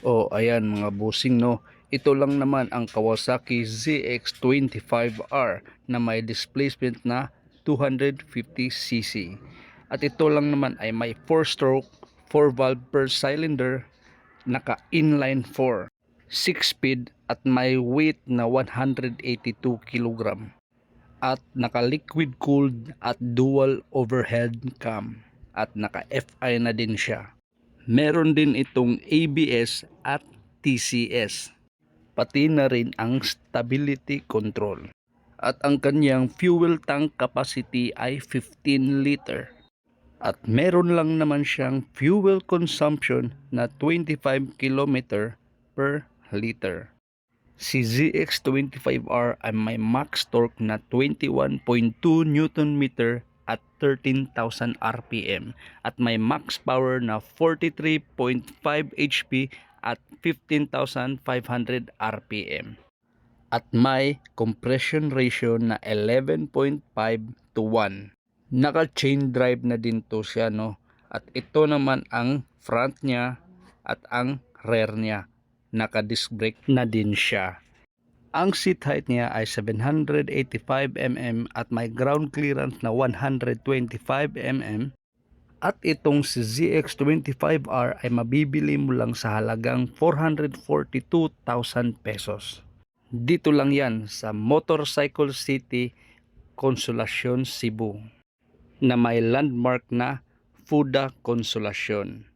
O ayan mga bossing no, ito lang naman ang Kawasaki ZX25R na may displacement na 250cc. At ito lang naman ay may 4-stroke, 4-valve per cylinder, naka inline 4, 6-speed at may weight na 182 kg. At naka liquid cooled at dual overhead cam at naka FI na din siya. Meron din itong ABS at TCS, pati na rin ang stability control. At ang kanyang fuel tank capacity ay 15 liter. At meron lang naman siyang fuel consumption na 25 km per liter. Si ZX25R ay may max torque na 21.2 Nm at 13,000 RPM at may max power na 43.5 HP at 15,500 RPM at may compression ratio na 11.5 to 1. Naka chain drive na din to siya no, at ito naman ang front niya at ang rear niya, naka disc brake na din siya. Ang seat height niya ay 785 mm at may ground clearance na 125 mm. At itong si ZX25R ay mabibili mo lang sa halagang 442,000 pesos. Dito lang yan sa Motorcycle City, Consolacion, Cebu, na may landmark na FUDA Consolacion.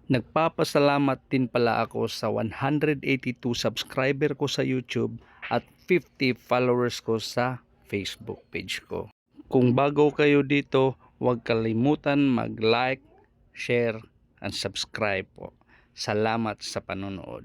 Nagpapasalamat din pala ako sa 182 subscriber ko sa YouTube at 50 followers ko sa Facebook page ko. Kung bago kayo dito, huwag kalimutan mag-like, share, and subscribe po. Salamat sa panonood.